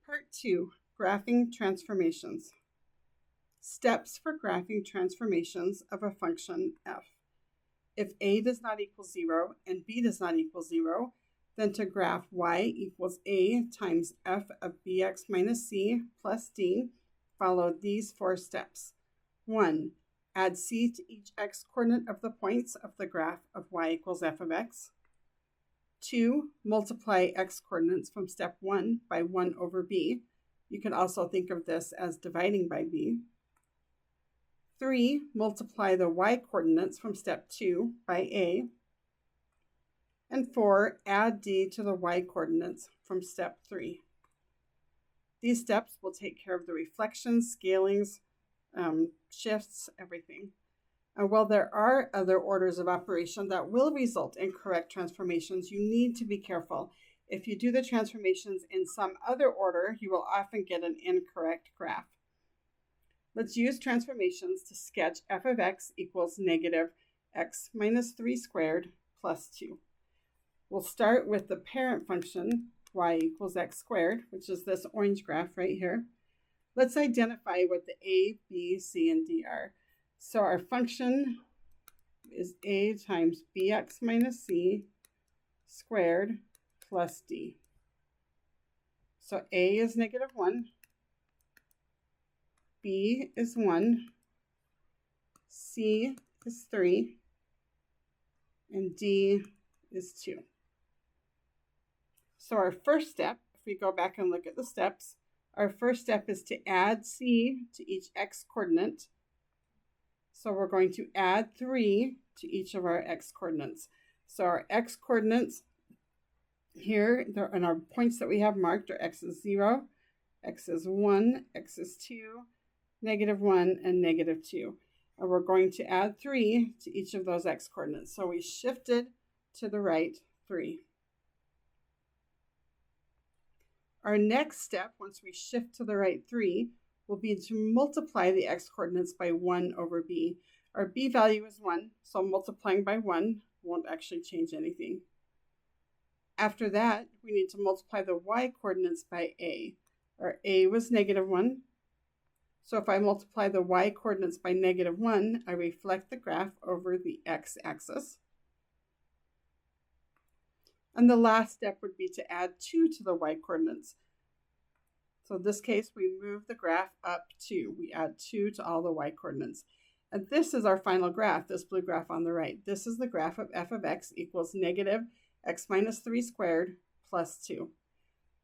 Part 2, Graphing Transformations. Steps for graphing transformations of a function f. If a does not equal 0 and b does not equal 0, then to graph y equals a times f of bx minus c plus d, follow these 4 steps. 1. Add c to each x coordinate of the points of the graph of y equals f of x. 2. Multiply x coordinates from step 1 by 1 over b. You can also think of this as dividing by b. 3. Multiply the y coordinates from step 2 by a. And 4. Add d to the y coordinates from step 3. These steps will take care of the reflections, scalings, shifts, everything. And while there are other orders of operation that will result in correct transformations, you need to be careful. If you do the transformations in some other order, you will often get an incorrect graph. Let's use transformations to sketch f of x equals negative x minus 3 squared plus 2. We'll start with the parent function, y equals x squared, which is this orange graph right here. Let's identify what the a, b, c, and d are. So our function is a times bx minus c squared plus d. So a is negative 1, b is 1, c is 3, and d is 2. So our first step, if we go back and look at the steps, our first step is to add c to each x coordinate. So we're going to add 3 to each of our x coordinates. So our x coordinates here, and our points that we have marked are x is 0, x is 1, x is 2, negative 1, and negative 2. And we're going to add 3 to each of those x coordinates. So we shifted to the right 3. Our next step, once we shift to the right 3, will be to multiply the x coordinates by 1 over b. Our b value is 1, so multiplying by 1 won't actually change anything. After that, we need to multiply the y coordinates by a. Our a was negative 1, so if I multiply the y coordinates by negative 1, I reflect the graph over the x-axis. And the last step would be to add 2 to the y coordinates. So in this case, we move the graph up 2. We add 2 to all the y coordinates. And this is our final graph, this blue graph on the right. This is the graph of f of x equals negative x minus 3 squared plus 2.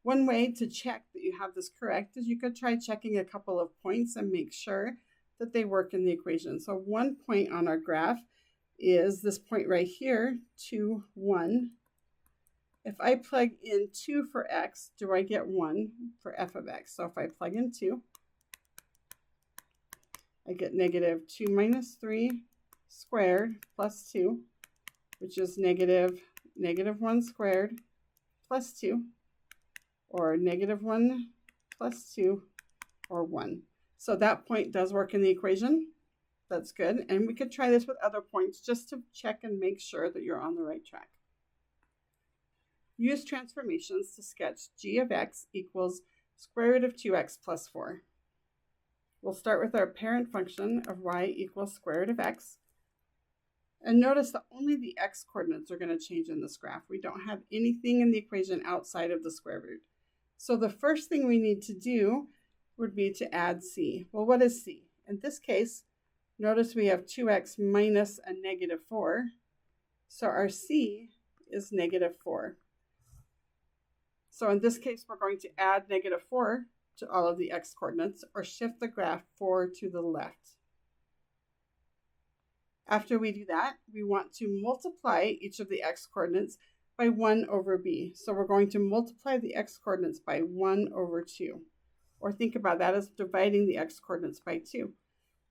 One way to check that you have this correct is you could try checking a couple of points and make sure that they work in the equation. So one point on our graph is this point right here, 2, 1. If I plug in 2 for x, do I get 1 for f of x? So if I plug in 2, I get negative 2 minus 3 squared plus 2, which is negative 1 squared plus 2, or negative 1 plus 2, or 1. So that point does work in the equation. That's good. And we could try this with other points just to check and make sure that you're on the right track. Use transformations to sketch g of x equals square root of 2x plus 4. We'll start with our parent function of y equals square root of x. And notice that only the x coordinates are going to change in this graph. We don't have anything in the equation outside of the square root. So the first thing we need to do would be to add c. Well, what is c? In this case, notice we have 2x minus a negative 4. So our c is negative 4. So in this case, we're going to add negative 4 to all of the x coordinates, or shift the graph 4 to the left. After we do that, we want to multiply each of the x coordinates by 1 over b. So we're going to multiply the x coordinates by 1 over 2. Or think about that as dividing the x coordinates by 2.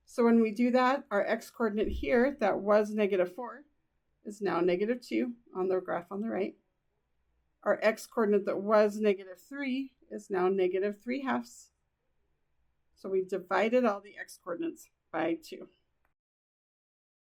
So when we do that, our x coordinate here that was negative 4 is now negative 2 on the graph on the right. Our x coordinate that was negative 3 is now negative 3/2. So we divided all the x coordinates by 2.